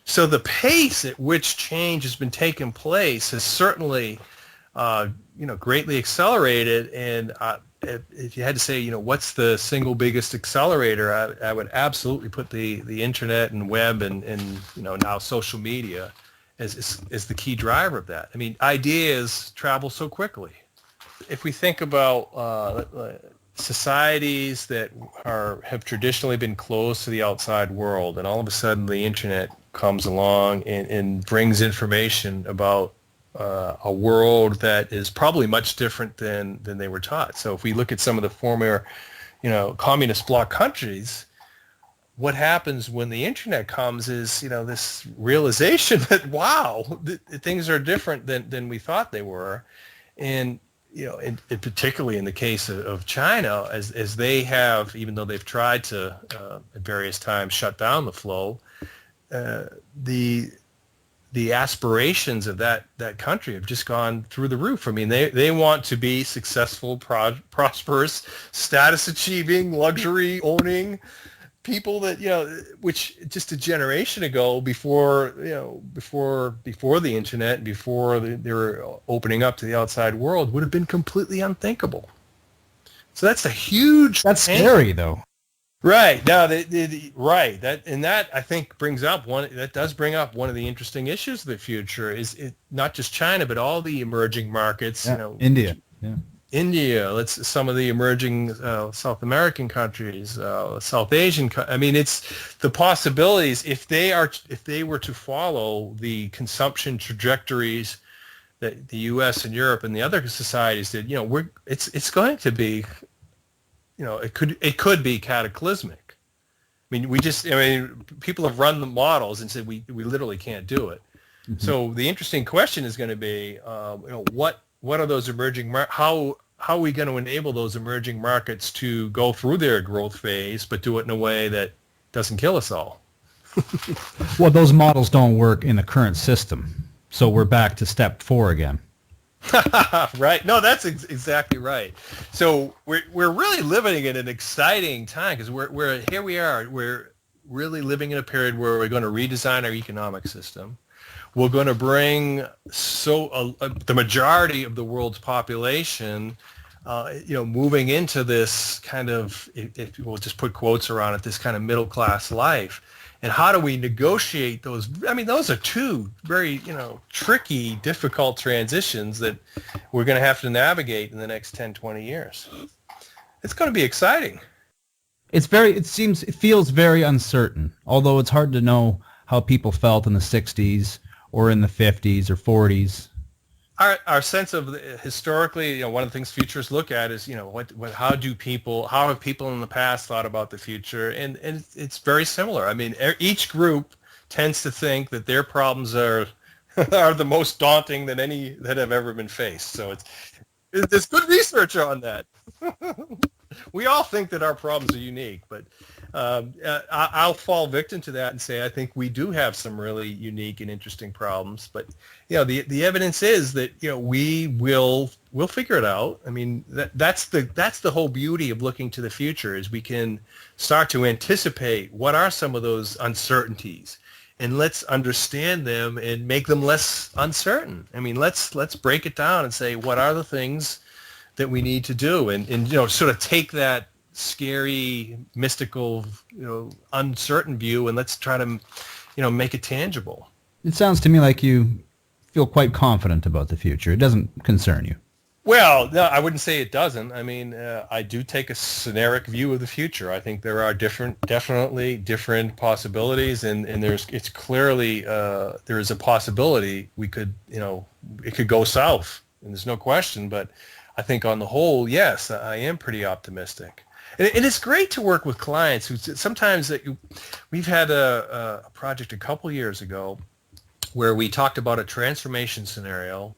So the pace at which change has been taking place has certainly, greatly accelerated. And if you had to say, what's the single biggest accelerator, I would absolutely put the internet and web and now social media as the key driver of that. I mean, ideas travel so quickly. If we think about societies that have traditionally been closed to the outside world, and all of a sudden the internet comes along and brings information about a world that is probably much different than they were taught. So if we look at some of the former, communist bloc countries, what happens when the internet comes is, this realization that, wow, things are different than we thought they were. And and particularly in the case of China, as they have, even though they've tried to at various times shut down the flow, the aspirations of that country have just gone through the roof. I mean, they want to be successful, prosperous, status-achieving, luxury-owning people that, which just a generation ago, before the internet and before they were opening up to the outside world, would have been completely unthinkable. So that's a huge. That's scary, though. Right. Now, right. That I think does bring up one of the interesting issues of the future is it not just China, but all the emerging markets. Yeah, India. Yeah. India, some of the emerging South American countries, South Asian. I mean, it's the possibilities if they were to follow the consumption trajectories that the U.S. and Europe and the other societies did. It's going to be, it could be cataclysmic. I mean, people have run the models and said we literally can't do it. Mm-hmm. So the interesting question is going to be, what are those emerging how are we going to enable those emerging markets to go through their growth phase, but do it in a way that doesn't kill us all? Well, those models don't work in the current system, so we're back to step 4 again. Right. No, that's exactly right. So we're really living in an exciting time because we're here. We are. We're really living in a period where we're going to redesign our economic system. We're going to bring the majority of the world's population, moving into this kind of, if we'll just put quotes around it, this kind of middle class life. And how do we negotiate those? I mean, those are two very, tricky, difficult transitions that we're going to have to navigate in the next 10, 20 years. It's going to be exciting. It feels very uncertain, although it's hard to know how people felt in the 60s or in the 50s or 40s. Our sense of historically, one of the things futurists look at is, how have people in the past thought about the future? And it's very similar. I mean, each group tends to think that their problems are the most daunting than any that have ever been faced. So there's good research on that. We all think that our problems are unique, but I'll fall victim to that and say I think we do have some really unique and interesting problems. But the evidence is that we'll figure it out. I mean that's the whole beauty of looking to the future is we can start to anticipate what are some of those uncertainties, and let's understand them and make them less uncertain. I mean, let's break it down and say, what are the things that we need to do, and sort of take that scary, mystical, uncertain view, and let's try to, make it tangible. It sounds to me like you feel quite confident about the future. It doesn't concern you. Well, no, I wouldn't say it doesn't. I mean, I do take a scenaric view of the future. I think there are definitely different possibilities, and it's clearly there is a possibility we could, it could go south, and there's no question. But I think on the whole, yes, I am pretty optimistic. And it's great to work with clients who sometimes we've had a project a couple years ago where we talked about a transformation scenario,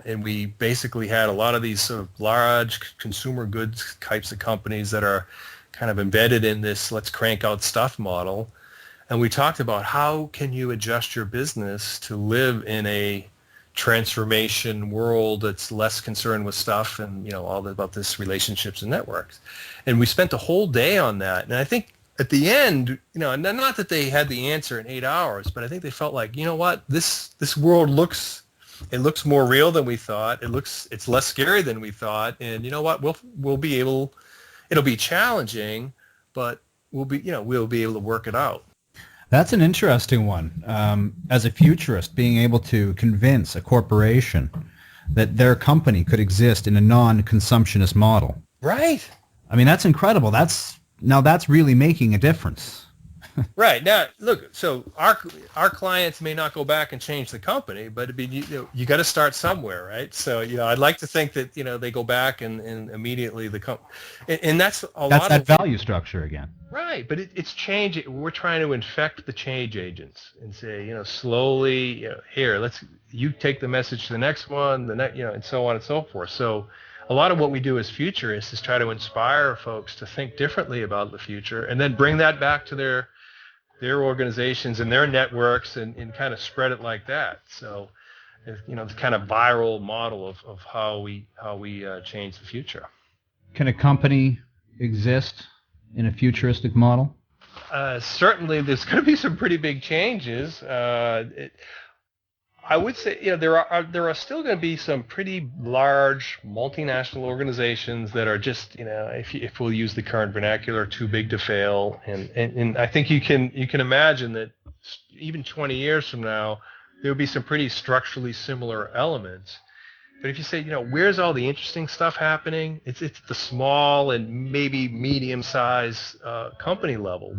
and we basically had a lot of these sort of large consumer goods types of companies that are kind of embedded in this let's crank out stuff model. And we talked about how can you adjust your business to live in a transformation world that's less concerned with stuff and, all about this relationships and networks. And we spent the whole day on that. And I think at the end, not that they had the answer in 8 hours, but I think they felt like, you know what, this world looks more real than we thought. It's less scary than we thought. And you know what, we'll be able, it'll be challenging, but we'll be able to work it out. That's an interesting one. As a futurist, being able to convince a corporation that their company could exist in a non-consumptionist model. Right. I mean, that's incredible. That's really making a difference. Right. Now, look, so our clients may not go back and change the company, but you got to start somewhere, right? So, I'd like to think that, they go back and immediately and that's that value structure again. Right. But it's change. We're trying to infect the change agents and say, slowly, here, you take the message to the next one, and so on and so forth. So a lot of what we do as futurists is try to inspire folks to think differently about the future and then bring that back to their organizations and their networks and kind of spread it like that. So, it's kind of viral model of how we change the future. Can a company exist in a futuristic model? Certainly, there's going to be some pretty big changes. I would say, there are still going to be some pretty large multinational organizations that are just, if we'll use the current vernacular, too big to fail. And I think you can imagine that even 20 years from now, there will be some pretty structurally similar elements. But if you say, where's all the interesting stuff happening? It's the small and maybe medium-sized company level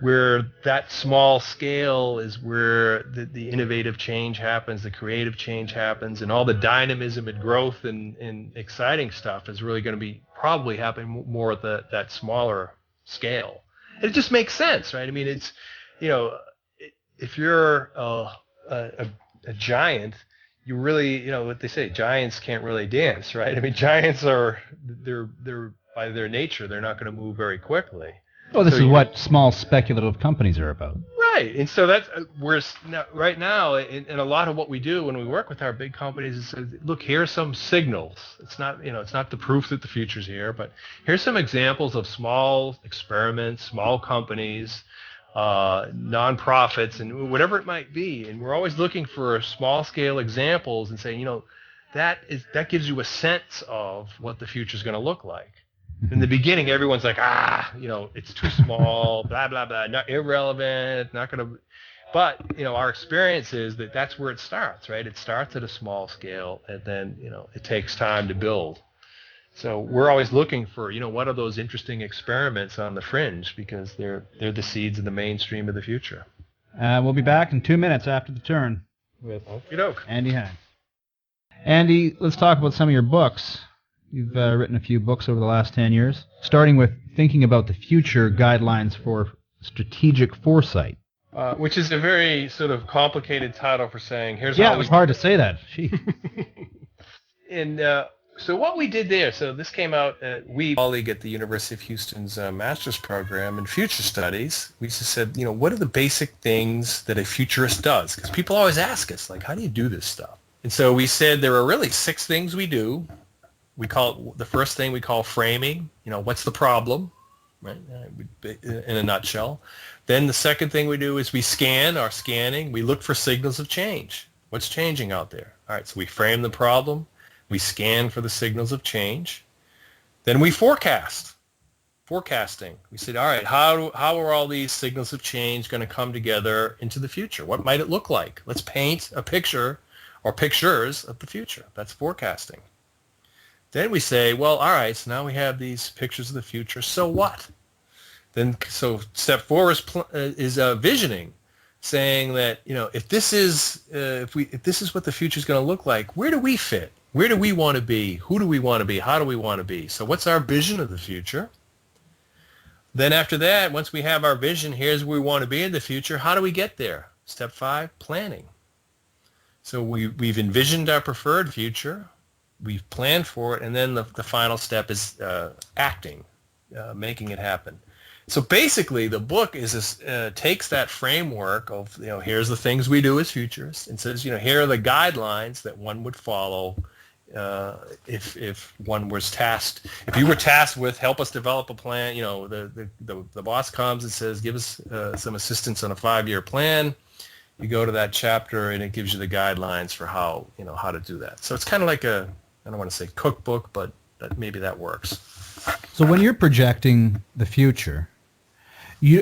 where that small scale is where the innovative change happens, the creative change happens, and all the dynamism and growth and exciting stuff is really going to be probably happening more at that smaller scale. And it just makes sense, right? I mean, it's, if you're a giant, you really, what they say, giants can't really dance, right? I mean, giants they're by their nature, they're not going to move very quickly. Well, this is what small speculative companies are about. Right. And so that's right now, in a lot of what we do when we work with our big companies is, look, here's some signals. It's not, it's not the proof that the future's here, but here's some examples of small experiments, small companies, nonprofits, and whatever it might be. And we're always looking for small scale examples and saying, that gives you a sense of what the future's going to look like. In the beginning, everyone's like, it's too small, blah, blah, blah, not irrelevant, not going to. But, our experience is that that's where it starts, right? It starts at a small scale, and then, it takes time to build. So we're always looking for, what are those interesting experiments on the fringe, because they're the seeds of the mainstream of the future. We'll be back in 2 minutes after the turn with Andy Hines. Andy, let's talk about some of your books. You've written a few books over the last 10 years, starting with Thinking About the Future, Guidelines for Strategic Foresight. Which is a very sort of complicated title for saying, here's how it was hard to say that. And so what we did there, so this came out, we colleague at the University of Houston's master's program in future studies. We just said, what are the basic things that a futurist does? Because people always ask us, like, how do you do this stuff? And so we said there are really 6 things we do. We call it, the first thing we call framing. What's the problem? right? In a nutshell. Then the second thing we do is we scan our scanning. We look for signals of change. What's changing out there? All right, so we frame the problem. We scan for the signals of change. Then we forecast. Forecasting. We said, all right, how are all these signals of change going to come together into the future? What might it look like? Let's paint a picture or pictures of the future. That's forecasting. Then we say, well, all right, so now we have these pictures of the future. So what? Then, so step 4 is visioning, saying that, you know, if this is what the future is going to look like, where do we fit? Where do we want to be? Who do we want to be? How do we want to be? So what's our vision of the future? Then after that, once we have our vision, here's where we want to be in the future. How do we get there? Step 5, planning. So we've envisioned our preferred future. We've planned for it. And then the final step is acting, making it happen. So basically, the book takes that framework of, you know, here's the things we do as futurists, and says, you know, here are the guidelines that one would follow if one was tasked. If you were tasked with help us develop a plan, you know, the boss comes and says, give us some assistance on a 5-year plan. You go to that chapter and it gives you the guidelines for how to do that. So it's kind of like I don't want to say cookbook, but maybe that works. So when you're projecting the future,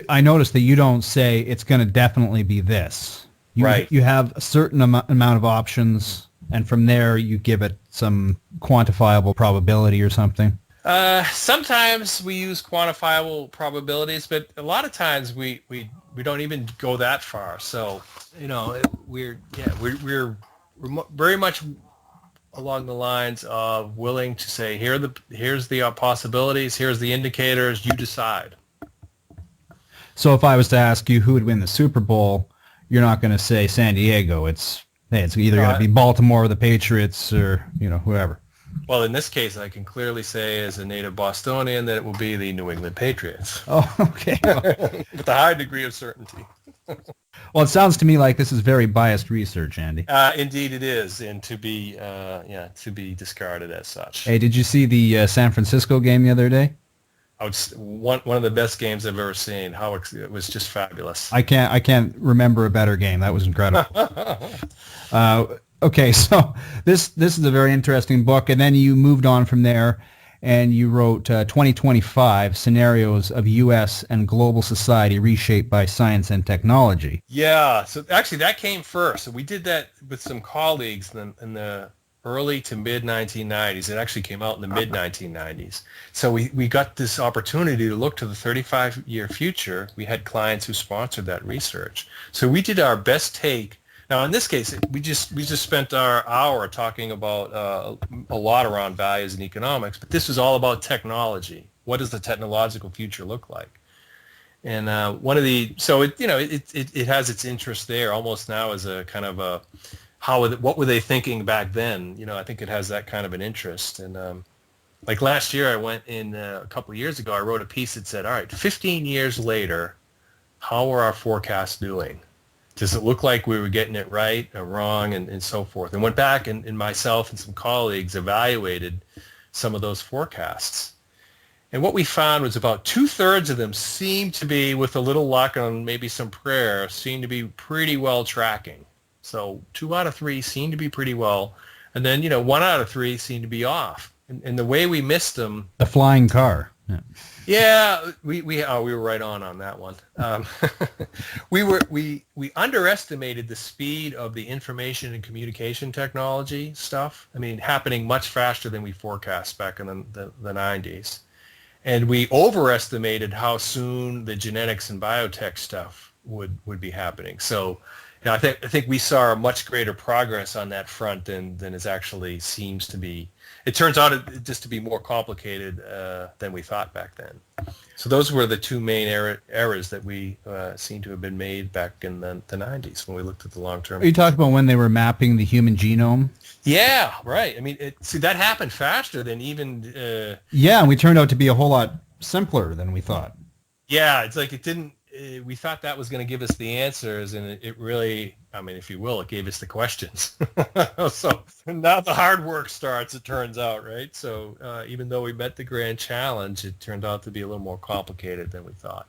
I noticed that you don't say it's going to definitely be this. Right. You have a certain amount of options, and from there you give it some quantifiable probability or something. Sometimes we use quantifiable probabilities, but a lot of times we don't even go that far. So, you know, we're very much along the lines of willing to say, here's the possibilities, here's the indicators, you decide. So if I was to ask you who would win the Super Bowl, you're not going to say San Diego. It's either going to be Baltimore or the Patriots or, you know, whoever. Well, in this case, I can clearly say as a native Bostonian that it will be the New England Patriots. Oh, okay. With a high degree of certainty. Well, it sounds to me like this is very biased research, Andy. Indeed it is, and to be discarded as such. Hey, did you see the San Francisco game the other day? One of the best games I've ever seen. It was just fabulous. I can't remember a better game. That was incredible. Okay, so this is a very interesting book, and then you moved on from there, and you wrote 2025 Scenarios of U.S. and Global Society Reshaped by Science and Technology. Yeah, so actually that came first. So we did that with some colleagues in the early to mid-1990s. It actually came out in the mid-1990s. So we got this opportunity to look to the 35-year future. We had clients who sponsored that research. So we did our best take. Now, in this case, we just spent our hour talking about a lot around values and economics, but this was all about technology. What does the technological future look like? And it has its interest there almost now as a kind of a what were they thinking back then? You know, I think it has that kind of an interest. And like last year, I went in a couple of years ago, I wrote a piece that said, all right, 15 years later, how are our forecasts doing? Does it look like we were getting it right or wrong, and so forth? And went back and myself and some colleagues evaluated some of those forecasts. And what we found was about 2/3 of them seemed to be, with a little luck and maybe some prayer, seemed to be pretty well tracking. So 2 out of 3 seemed to be pretty well. And then, 1 out of 3 seemed to be off. And the way we missed them... The flying car. Yeah, we were right on that one. We underestimated the speed of the information and communication technology stuff. I mean, happening much faster than we forecast back in the 90s. And we overestimated how soon the genetics and biotech stuff would be happening. So I think we saw a much greater progress on that front than it actually seems to be. It turns out just to be more complicated than we thought back then. So those were the 2 main errors that we seem to have been made back in the 90s when we looked at the long-term. Are you talking about when they were mapping the human genome? Yeah, right. I mean, that happened faster than even... Yeah, and we turned out to be a whole lot simpler than we thought. Yeah, it's like it didn't... we thought that was going to give us the answers, and it really, I mean, if you will, it gave us the questions. So now the hard work starts, it turns out, right? So even though we met the grand challenge, it turned out to be a little more complicated than we thought.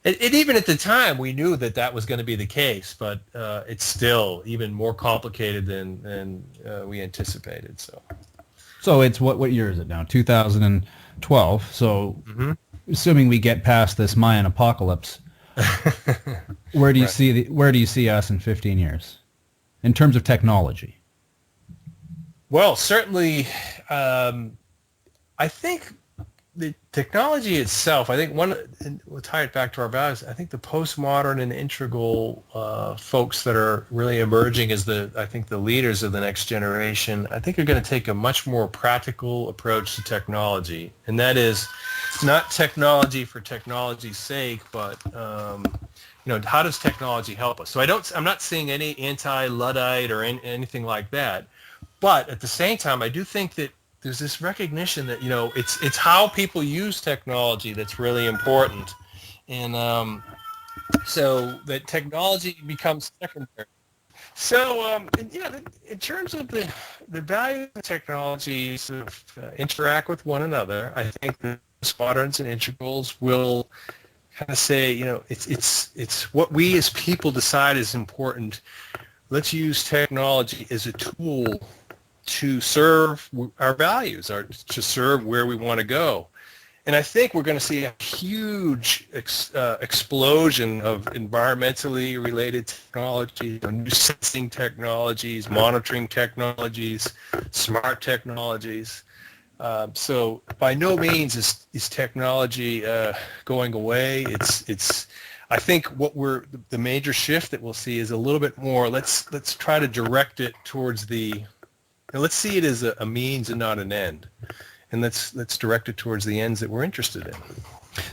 And even at the time, we knew that that was going to be the case, but it's still even more complicated than we anticipated. So it's what year is it now? 2012. So assuming we get past this Mayan apocalypse, where do you see us in 15 years in terms of technology? Well, certainly, I think the technology itself, I think we'll tie it back to our values. I think the postmodern and integral folks that are really emerging as I think the leaders of the next generation, I think are going to take a much more practical approach to technology. And that is not technology for technology's sake, but how does technology help us? So I'm not seeing any anti-Luddite or anything like that. But at the same time, I do think that there's this recognition that, it's how people use technology that's really important. And so that technology becomes secondary. So, in terms of the value of technology sort of interact with one another, I think the postmoderns and integrals will kind of say, it's what we as people decide is important. Let's use technology as a tool to serve our values, or to serve where we want to go. And I think we're going to see a huge explosion of environmentally related technology, new sensing technologies, monitoring technologies, smart technologies. So by no means is technology going away. I think the major shift that we'll see is a little bit more, let's try to direct it towards let's see it as a means and not an end. And let's direct it towards the ends that we're interested in.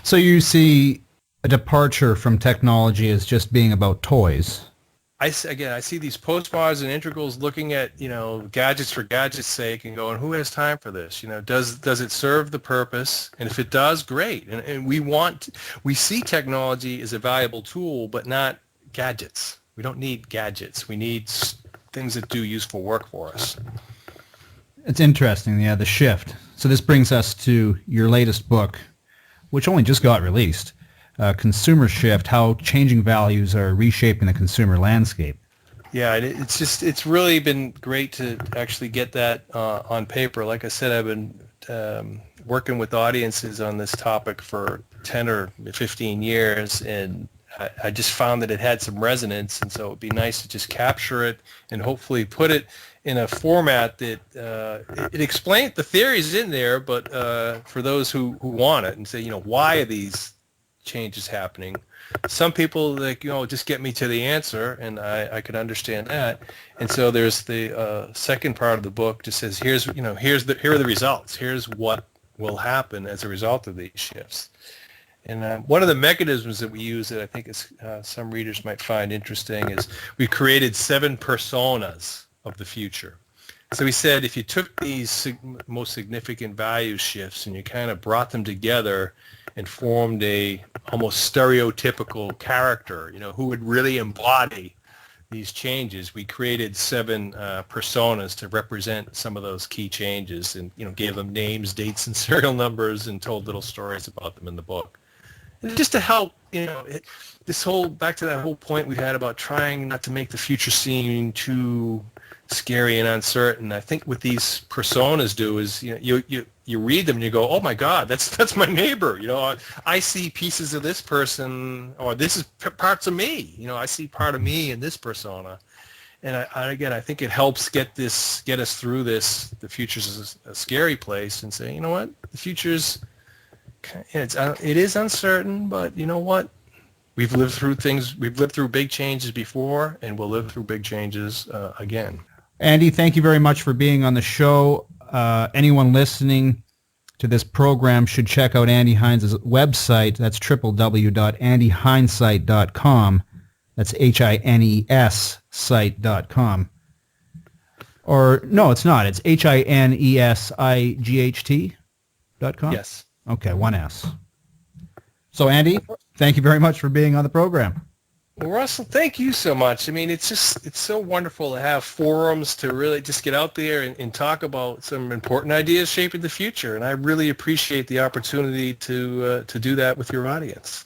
So you see a departure from technology as just being about toys. I see these postmoderns and integrals looking at, gadgets for gadgets' sake and going, who has time for this? Does it serve the purpose? And if it does, great. And we see technology as a valuable tool, but not gadgets. We don't need gadgets. We need things that do useful work for us. It's interesting, the shift. So this brings us to your latest book, which only just got released, Consumer Shift, How Changing Values Are Reshaping the Consumer Landscape. Yeah, it's really been great to actually get that on paper. Like I said, I've been working with audiences on this topic for 10 or 15 years, and I just found that it had some resonance, and so it would be nice to just capture it and hopefully put it in a format that it explains the theories in there, but for those who want it and say, why are these changes happening? Some people just get me to the answer, and I could understand that. And so there's the second part of the book that says, here are the results. Here's what will happen as a result of these shifts. And one of the mechanisms that we use that I think some readers might find interesting is we created 7 personas of the future. So we said if you took these most significant value shifts and you kind of brought them together and formed a almost stereotypical character, who would really embody these changes, we created 7 personas to represent some of those key changes, and gave them names, dates, and serial numbers, and told little stories about them in the book. And just to help, back to that whole point we had about trying not to make the future seem too scary and uncertain. I think what these personas do is, you read them and you go, oh my God, that's my neighbor. I see pieces of this person, or this is parts of me. I see part of me in this persona. And I think it helps get us through this. The future's a scary place, and say, what, the future's, it is uncertain, but you know what? We've lived through big changes before, and we'll live through big changes again. Andy, thank you very much for being on the show. Anyone listening to this program should check out Andy Hines' website. That's www.andyhindsight.com. That's HINES site.com. Or, no, it's not. It's HINESIGHT.com? Yes. Okay, one S. So, Andy, thank you very much for being on the program. Well, Russell, thank you so much. I mean, it's so wonderful to have forums to really just get out there and talk about some important ideas shaping the future. And I really appreciate the opportunity to do that with your audience.